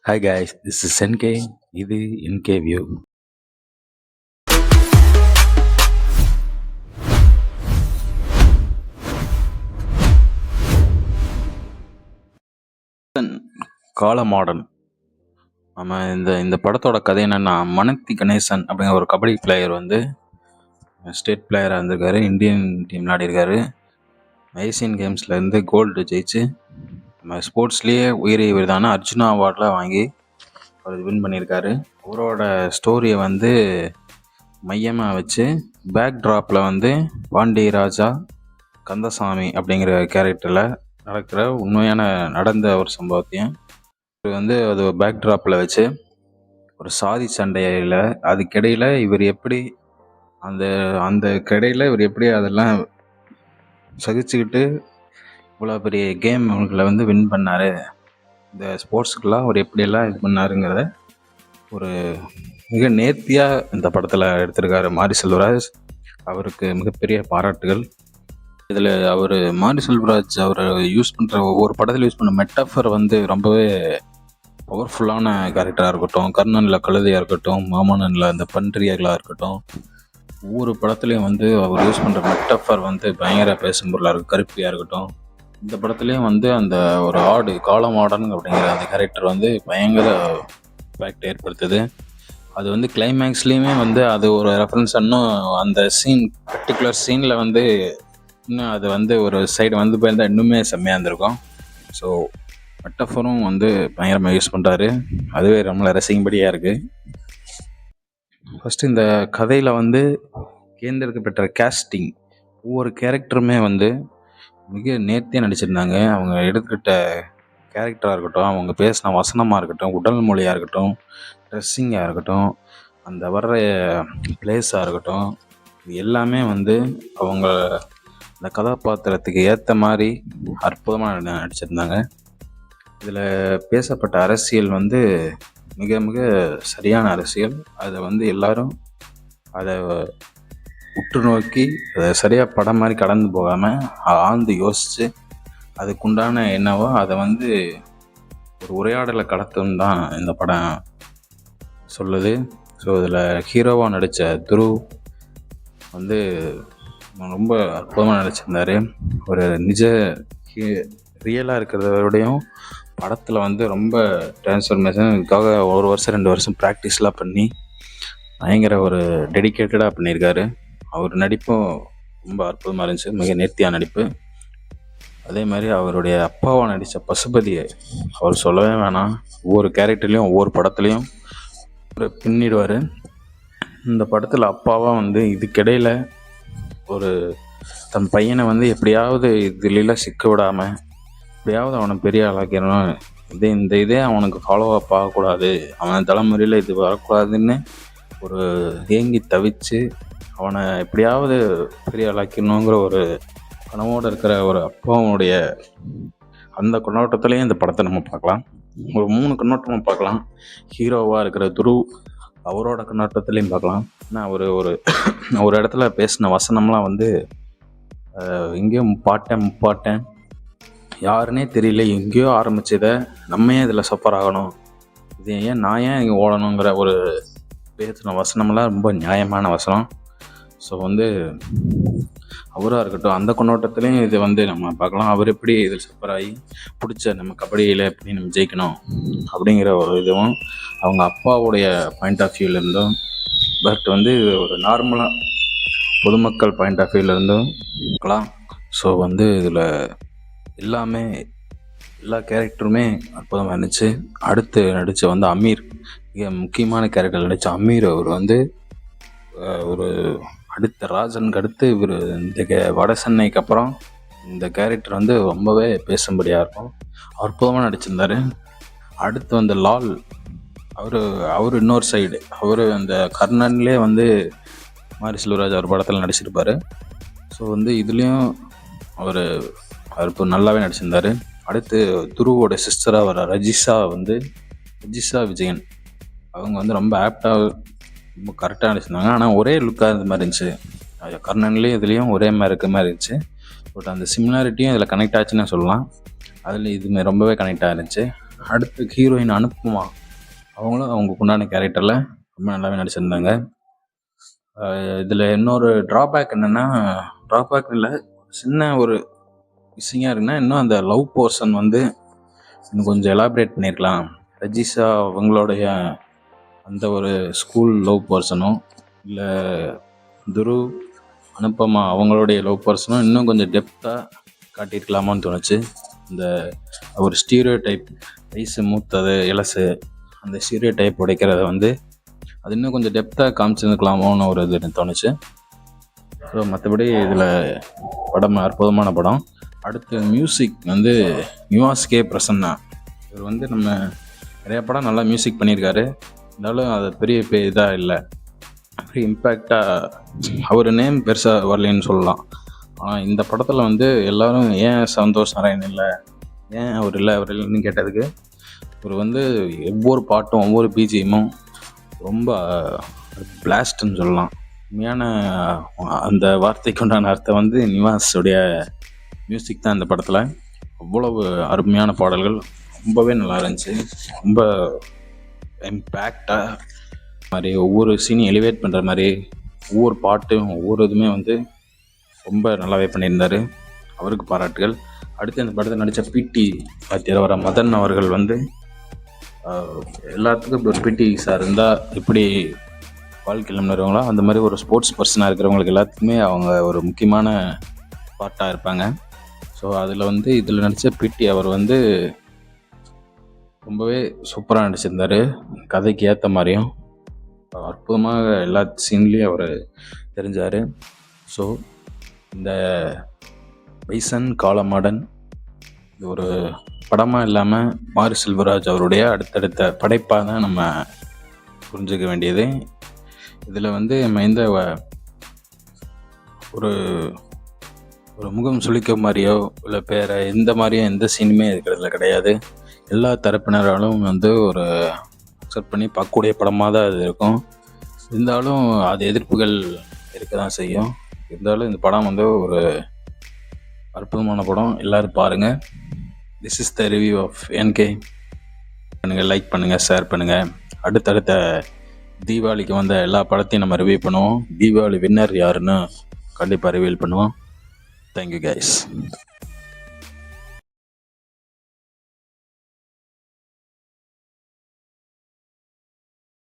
Hi guys, this is NK. இது NK View. Kaalamaadan. நம்ம இந்த படத்தோட கதை என்னன்னா, மனத்தி கணேசன் அப்படிங்கிற ஒரு கபடி பிளேயர் வந்து ஸ்டேட் பிளேயராக இருந்திருக்காரு. இந்தியன் டீம் விளையாடிருக்காரு. ஏசியன் கேம்ஸில் இருந்து கோல்டு ஜெயிச்சு நம்ம ஸ்போர்ட்ஸ்லேயே உயரிய விருதான அர்ஜுனா அவார்ட்லாம் வாங்கி அவர் வின் பண்ணியிருக்காரு. அவரோட ஸ்டோரியை வந்து மையமாக வச்சு பேக் ட்ராப்பில் வந்து பாண்டிய ராஜா கந்தசாமி அப்படிங்கிற கேரக்டரில் நடக்கிற உண்மையான நடந்த ஒரு சம்பவத்தையும் இது வந்து அது பேக் ட்ராப்பில் வச்சு ஒரு சாதி சண்டையில் அதுக்கிடையில் இவர் எப்படி அந்த அந்த கிடையில் இவர் எப்படி அதெல்லாம் சகிச்சுக்கிட்டு இவ்வளோ பெரிய கேம்களை வந்து வின் பண்ணார், இந்த ஸ்போர்ட்ஸுக்கெல்லாம் அவர் எப்படியெல்லாம் இது பண்ணாருங்கிறத ஒரு மிக நேர்த்தியாக இந்த படத்தில் எடுத்திருக்காரு மாரி செல்வராஜ். அவருக்கு மிகப்பெரிய பாராட்டுகள். இதில் அவர் மாரி செல்வராஜ் அவர் யூஸ் பண்ணுற ஒவ்வொரு படத்தில் யூஸ் பண்ண மெட்டாஃபர் வந்து ரொம்பவே பவர்ஃபுல்லான கேரக்டராக இருக்கட்டும், கர்ணனில் கழுதையாக இருக்கட்டும், மாமன்னனில் அந்த பன்றியர்களாக இருக்கட்டும், ஒவ்வொரு படத்துலையும் வந்து அவர் யூஸ் பண்ணுற மெட்டாஃபர் வந்து பயங்கர பேசும் பொருளாக இருக்குது. கருப்பியாக இருக்கட்டும், இந்த படத்துலேயும் வந்து அந்த ஒரு ஆடு காலமாடன் அப்படிங்கிற அந்த கேரக்டர் வந்து பயங்கர இம்பேக்ட் ஏற்படுத்துது. அது வந்து கிளைமேக்ஸ்லேயுமே வந்து அது ஒரு ரெஃபரன்ஸ். இன்னும் அந்த சீன் பர்டிகுலர் சீனில் வந்து இன்னும் அது வந்து ஒரு சைடு வந்து போயிருந்தால் இன்னுமே செம்மையாக இருந்திருக்கும். ஸோ மெட்டஃபரும் வந்து பயங்கரமாக யூஸ் பண்ணுறாரு. அதுவே நம்மளை ரசிக்கும்படியாக இருக்குது. ஃபஸ்ட்டு இந்த கதையில் வந்து தேர்ந்தெடுக்கப்பட்ட கேஸ்டிங் ஒவ்வொரு கேரக்டருமே வந்து மிக நேர்த்தியாக நடிச்சிருந்தாங்க. அவங்க எடுத்துக்கிட்ட கேரக்டராக இருக்கட்டும், அவங்க பேசின வசனமாக இருக்கட்டும், உடல் மொழியாக இருக்கட்டும், ட்ரெஸ்ஸிங்காக இருக்கட்டும், அந்த வர்ற பிளேஸாக இருக்கட்டும், இது எல்லாமே வந்து அவங்க அந்த கதாபாத்திரத்துக்கு ஏற்ற மாதிரி அற்புதமாக நடிச்சிருந்தாங்க. இதில் பேசப்பட்ட அரசியல் வந்து மிக மிக சரியான அரசியல். அதை வந்து எல்லாரும் அதை உற்று நோக்கி அதை சரியாக படம் மாதிரி கடந்து போகாமல் ஆழ்ந்து யோசித்து அதுக்குண்டான என்னவோ அதை வந்து ஒரு உரையாடலை கடத்துன்னு தான் இந்த படம் சொல்லுது. ஸோ இதில் ஹீரோவாக நடித்த துருவ் வந்து ரொம்ப அற்புதமாக நடிச்சிருந்தார். ஒரு ரியலாக இருக்கிறதோடையும் படத்தில் வந்து ரொம்ப டிரான்ஸ்ஃபர்மேஷன் இதுக்காக 1 வருஷம் 2 வருஷம் ப்ராக்டிஸ்லாம் பண்ணி பயங்கர ஒரு டெடிக்கேட்டடாக பண்ணியிருக்காரு. அவர் நடிப்பும் ரொம்ப அற்புதமாக இருந்துச்சு, மிக நேர்த்தியான நடிப்பு. அதே மாதிரி அவருடைய அப்பாவாக நடித்த பசுபதியை அவர் சொல்லவே வேணாம். ஒவ்வொரு கேரக்டர்லேயும் ஒவ்வொரு படத்துலையும் ஒரு பின்னிடுவார். இந்த படத்தில் அப்பாவாக வந்து இதுக்கிடையில் ஒரு தன் பையனை வந்து எப்படியாவது இதுலாம் சிக்க விடாமல் எப்படியாவது அவனை பெரிய ஆளாக்கிறணும், இதே அவனுக்கு ஃபாலோ அப் ஆகக்கூடாது, அவன் தலைமுறையில் இது வரக்கூடாதுன்னு ஒரு ஏங்கி தவிச்சு அவனை எப்படியாவது பெரிய ஆளாக்கணுங்கிற ஒரு கனவோடு இருக்கிற ஒரு அப்பாவுடைய அந்த கண்ணோட்டத்துலேயும் இந்த படத்தை நம்ம பார்க்கலாம். ஒரு 3 கண்ணோட்டமாக பார்க்கலாம். ஹீரோவாக இருக்கிற துருவ் அவரோட கண்ணோட்டத்துலேயும் பார்க்கலாம். ஏன்னா அவர் ஒரு இடத்துல பேசின வசனம்லாம் வந்து எங்கேயோ முப்பாட்டேன் யாருன்னே தெரியல, எங்கேயோ ஆரம்பிச்சதை நம்ம ஏன் இதில் சஃபர் ஆகணும், இது ஏன் நான் ஏன் இங்கே ஓடணுங்கிற ஒரு பேசின வசனம்லாம் ரொம்ப நியாயமான வசனம். ஸோ வந்து அவராக இருக்கட்டும் அந்த கண்ணோட்டத்துலேயும் இதை வந்து நம்ம பார்க்கலாம். அவர் எப்படி இதில் சஃபர் ஆகி பிடிச்ச நம்ம கபடியில் எப்படி நம்ம ஜெயிக்கணும் அப்படிங்கிற ஒரு இதுவும் அவங்க அப்பாவுடைய பாயிண்ட் ஆஃப் வியூவிலேருந்தும், பட் வந்து ஒரு நார்மலாக பொதுமக்கள் பாயிண்ட் ஆஃப் வியூவிலேருந்தும் பார்க்கலாம். ஸோ வந்து இதில் எல்லா கேரக்டருமே அற்புதமாக இருந்துச்சு. அடுத்து நடித்த வந்து அமீர், மிக முக்கியமான கேரக்டர் நடித்த அமீர். அவர் வந்து ஒரு அடுத்த ராஜனுக்கு அடுத்து இவர் இந்த வட சென்னைக்கு அப்புறம் இந்த கேரக்டர் வந்து ரொம்பவே பேசும்படியாக இருக்கும். அற்புதமாக நடிச்சிருந்தார். அடுத்து வந்து லால், அவர் இன்னொரு சைடு, அவர் அந்த கர்ணன்லேயே வந்து மாரி செல்வராஜ் அவர் படத்தில் நடிச்சிருப்பார். ஸோ வந்து இதுலேயும் அவர் இப்போ நல்லாவே நடிச்சிருந்தார். அடுத்து துருவோட சிஸ்டராக வர ரஜிஷா விஜயன், அவங்க வந்து ரொம்ப ஆப்டாக ரொம்ப கரெக்டாக நடிச்சிருந்தாங்க. ஆனால் ஒரே லுக்காக இருந்த மாதிரி இருந்துச்சு. கர்ணன்லேயும் இதுலேயும் ஒரே மாதிரி இருக்க மாதிரி இருந்துச்சு. பட் அந்த சிமிலாரிட்டியும் இதில் கனெக்ட் ஆச்சுன்னு சொல்லலாம். அதில் இது ரொம்பவே கனெக்ட் ஆகிருந்துச்சு. அடுத்து ஹீரோயின் அனுப்புமா, அவங்களும் அவங்களுக்கு உண்டான கேரக்டரில் ரொம்ப நல்லாவே நடிச்சிருந்தாங்க. இதில் இன்னொரு ட்ராபேக் என்னென்னா, ட்ராபேக் இல்லை, சின்ன ஒரு மிஸ்ஸிங்காக இருக்குன்னா, இன்னும் அந்த லவ் போர்ஷன் வந்து இன்னும் கொஞ்சம் எலாபரேட் பண்ணியிருக்கலாம். ரஜிஷா அவங்களுடைய அந்த ஒரு ஸ்கூல் லவ் போர்ஷனும், இல்லை துரு அனுப்பமா அவங்களுடைய லவ் போர்ஷனும் இன்னும் கொஞ்சம் டெப்த்தாக காட்டியிருக்கலாமான்னு தோணுச்சு. இந்த ஒரு ஸ்டீரியோ டைப், வயசு மூத்தது இலசு, அந்த ஸ்டீரியோ டைப் உடைக்கிறத வந்து அது இன்னும் கொஞ்சம் டெப்த்தாக காமிச்சிருக்கலாமோன்னு ஒரு இது தோணுச்சு. ஸோ மற்றபடி இதில் படம் அற்புதமான படம். அடுத்து மியூசிக் வந்து நிவாஸ் கே பிரசன்னா. இவர் வந்து நம்ம நிறையா படம் நல்லா மியூசிக் பண்ணியிருக்காரு, இருந்தாலும் அது பெரிய இதாக இல்லை, பெரிய இம்பேக்டாக அவர் நேம் பெருசாக வரலன்னு சொல்லலாம். ஆனால் இந்த படத்தில் வந்து எல்லோரும் ஏன் சந்தோஷ் நாராயண் இல்லை, ஏன் அவர் இல்லைன்னு கேட்டதுக்கு, இவர் வந்து ஒவ்வொரு பாட்டும் ஒவ்வொரு பிஜிஎம்மும் ரொம்ப பிளாஸ்ட்ன்னு சொல்லலாம். உண்மையான அந்த வார்த்தைக்கு உண்டான அர்த்தம் வந்து நிவாஸுடைய மியூசிக் தான் இந்த படத்தில். அவ்வளவு அருமையான பாடல்கள், ரொம்பவே நல்லா இருந்துச்சு. ரொம்ப இம்பேக்டாக மாதிரி ஒவ்வொரு சீனையும் எலிவேட் பண்ணுற மாதிரி ஒவ்வொரு பாட்டும் ஒவ்வொரு இதுவுமே வந்து ரொம்ப நல்லாவே பண்ணியிருந்தார். அவருக்கு பாராட்டுகள். அடுத்து இந்த படத்தில் நடித்த பிடி வாத்தியார் வர மதன் அவர்கள் வந்து எல்லாத்துக்கும் இப்போ ஒரு பிடி சார் இருந்தால் எப்படி வாழ்க்கையில் முன்னேறுவாங்களோ அந்த மாதிரி ஒரு ஸ்போர்ட்ஸ் பர்சனாக இருக்கிறவங்களுக்கு எல்லாத்துக்குமே அவங்க ஒரு முக்கியமான பார்ட்டாக இருப்பாங்க. ஸோ அதில் வந்து இதில் நடித்த பிடி அவர் வந்து ரொம்பவே சூப்பராக நடிச்சிருந்தார். கதைக்கு ஏற்ற மாதிரியும் அற்புதமாக எல்லா சீன்லேயும் அவர் தெரிஞ்சார். ஸோ இந்த பைசன் காலமாடன் இது ஒரு படமாக இல்லாமல் மாரி செல்வராஜ் அவருடைய அடுத்தடுத்த படைப்பாக தான் நம்ம புரிஞ்சுக்க வேண்டியது. இதில் வந்து நம்ம எந்த ஒரு ஒரு முகம் சுளிக்க மாதிரியோ இல்லை வேறு எந்த மாதிரியும் எந்த சீனுமே இருக்கிறதுல கிடையாது. எல்லா தரப்பினராலும் வந்து ஒரு அக்செப்ட் பண்ணி பார்க்கக்கூடிய படமாக தான் அது இருக்கும். இருந்தாலும் அது எதிர்ப்புகள் இருக்க தான் செய்யும். இருந்தாலும் இந்த படம் வந்து ஒரு அற்புதமான படம். எல்லோரும் பாருங்கள். This is the review of NK. பண்ணுங்கள், லைக் பண்ணுங்கள், ஷேர் பண்ணுங்கள். அடுத்தடுத்த தீபாவளிக்கு வந்த எல்லா படத்தையும் நம்ம ரிவ்யூ பண்ணுவோம். தீபாவளி வின்னர் யாருன்னு கண்டிப்பாக ரிவீல் பண்ணுவோம். Thank you guys.